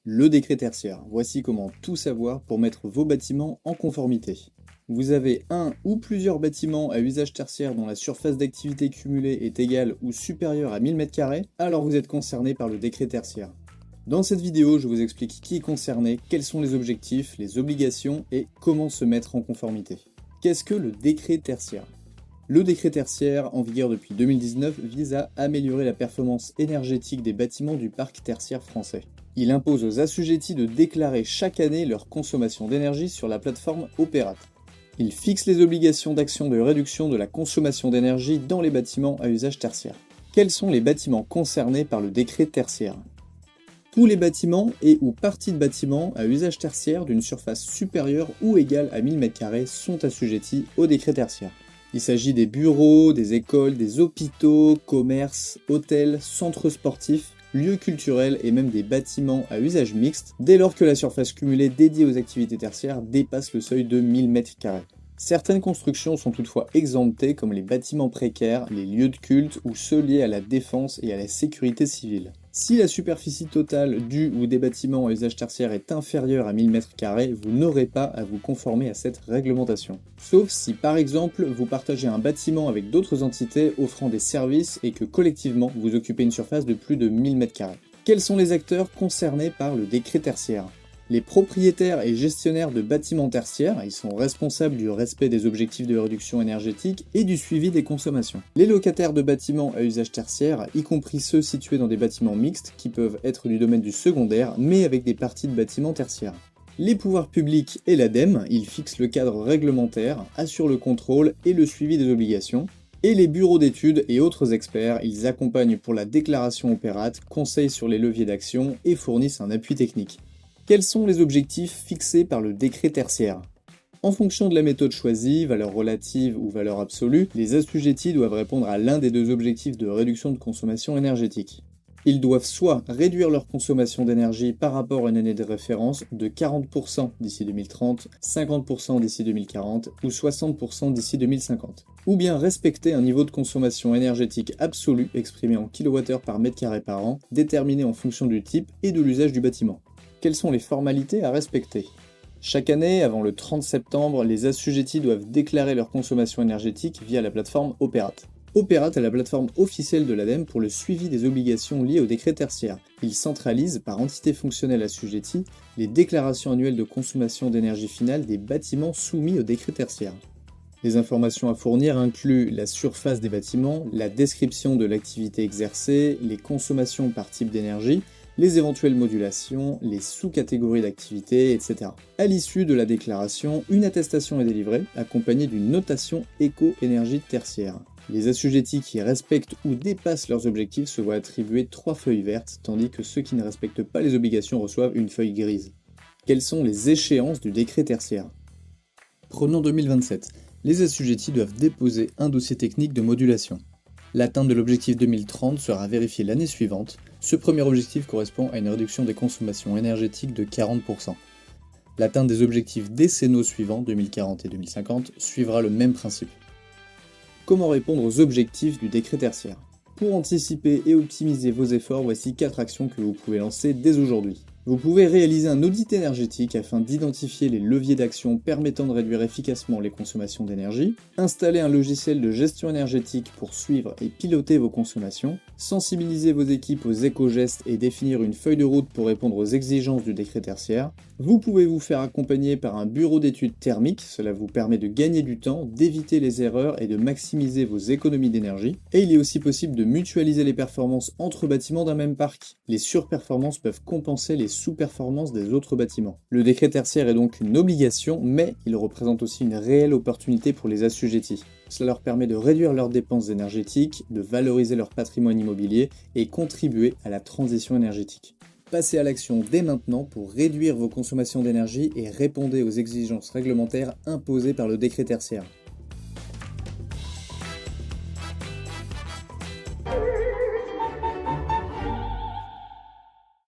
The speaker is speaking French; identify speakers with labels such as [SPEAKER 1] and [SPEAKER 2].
[SPEAKER 1] Le décret tertiaire. Voici comment tout savoir pour mettre vos bâtiments en conformité. Vous avez un ou plusieurs bâtiments à usage tertiaire dont la surface d'activité cumulée est égale ou supérieure à 1000 m², alors vous êtes concerné par le décret tertiaire. Dans cette vidéo, je vous explique qui est concerné, quels sont les objectifs, les obligations et comment se mettre en conformité. Qu'est-ce que le décret tertiaire ? Le décret tertiaire, en vigueur depuis 2019, vise à améliorer la performance énergétique des bâtiments du parc tertiaire français. Il impose aux assujettis de déclarer chaque année leur consommation d'énergie sur la plateforme Opérat. Il fixe les obligations d'action de réduction de la consommation d'énergie dans les bâtiments à usage tertiaire. Quels sont les bâtiments concernés par le décret tertiaire ? Tous les bâtiments et ou parties de bâtiments à usage tertiaire d'une surface supérieure ou égale à 1000 m² sont assujettis au décret tertiaire. Il s'agit des bureaux, des écoles, des hôpitaux, commerces, hôtels, centres sportifs, lieux culturels et même des bâtiments à usage mixte, dès lors que la surface cumulée dédiée aux activités tertiaires dépasse le seuil de 1000 m². Certaines constructions sont toutefois exemptées comme les bâtiments précaires, les lieux de culte ou ceux liés à la défense et à la sécurité civile. Si la superficie totale du ou des bâtiments à usage tertiaire est inférieure à 1000 m², vous n'aurez pas à vous conformer à cette réglementation. Sauf si par exemple vous partagez un bâtiment avec d'autres entités offrant des services et que collectivement vous occupez une surface de plus de 1000 m². Quels sont les acteurs concernés par le décret tertiaire ? Les propriétaires et gestionnaires de bâtiments tertiaires, ils sont responsables du respect des objectifs de réduction énergétique et du suivi des consommations. Les locataires de bâtiments à usage tertiaire, y compris ceux situés dans des bâtiments mixtes qui peuvent être du domaine du secondaire, mais avec des parties de bâtiments tertiaires. Les pouvoirs publics et l'ADEME, ils fixent le cadre réglementaire, assurent le contrôle et le suivi des obligations. Et les bureaux d'études et autres experts, ils accompagnent pour la déclaration Opérat, conseillent sur les leviers d'action et fournissent un appui technique. Quels sont les objectifs fixés par le décret tertiaire ? En fonction de la méthode choisie, valeur relative ou valeur absolue, les assujettis doivent répondre à l'un des deux objectifs de réduction de consommation énergétique. Ils doivent soit réduire leur consommation d'énergie par rapport à une année de référence de 40% d'ici 2030, 50% d'ici 2040 ou 60% d'ici 2050, ou bien respecter un niveau de consommation énergétique absolu exprimé en kWh par mètre carré par an, déterminé en fonction du type et de l'usage du bâtiment. Quelles sont les formalités à respecter ? Chaque année, avant le 30 septembre, les assujettis doivent déclarer leur consommation énergétique via la plateforme Opérat. Opérat est la plateforme officielle de l'ADEME pour le suivi des obligations liées au décret tertiaire. Il centralise, par entité fonctionnelle assujettie, les déclarations annuelles de consommation d'énergie finale des bâtiments soumis au décret tertiaire. Les informations à fournir incluent la surface des bâtiments, la description de l'activité exercée, les consommations par type d'énergie, les éventuelles modulations, les sous-catégories d'activité, etc. À l'issue de la déclaration, une attestation est délivrée, accompagnée d'une notation éco-énergie tertiaire. Les assujettis qui respectent ou dépassent leurs objectifs se voient attribuer 3 feuilles vertes, tandis que ceux qui ne respectent pas les obligations reçoivent une feuille grise. Quelles sont les échéances du décret tertiaire ? Prenons 2027. Les assujettis doivent déposer un dossier technique de modulation. L'atteinte de l'objectif 2030 sera vérifiée l'année suivante. Ce premier objectif correspond à une réduction des consommations énergétiques de 40%. L'atteinte des objectifs décennaux suivants, 2040 et 2050, suivra le même principe. Comment répondre aux objectifs du décret tertiaire ? Pour anticiper et optimiser vos efforts, voici 4 actions que vous pouvez lancer dès aujourd'hui. Vous pouvez réaliser un audit énergétique afin d'identifier les leviers d'action permettant de réduire efficacement les consommations d'énergie, installer un logiciel de gestion énergétique pour suivre et piloter vos consommations, sensibiliser vos équipes aux éco-gestes et définir une feuille de route pour répondre aux exigences du décret tertiaire. Vous pouvez vous faire accompagner par un bureau d'études thermiques, cela vous permet de gagner du temps, d'éviter les erreurs et de maximiser vos économies d'énergie. Et il est aussi possible de mutualiser les performances entre bâtiments d'un même parc. Les surperformances peuvent compenser les sous-performances des autres bâtiments. Le décret tertiaire est donc une obligation, mais il représente aussi une réelle opportunité pour les assujettis. Cela leur permet de réduire leurs dépenses énergétiques, de valoriser leur patrimoine immobilier et contribuer à la transition énergétique. Passez à l'action dès maintenant pour réduire vos consommations d'énergie et répondez aux exigences réglementaires imposées par le décret tertiaire.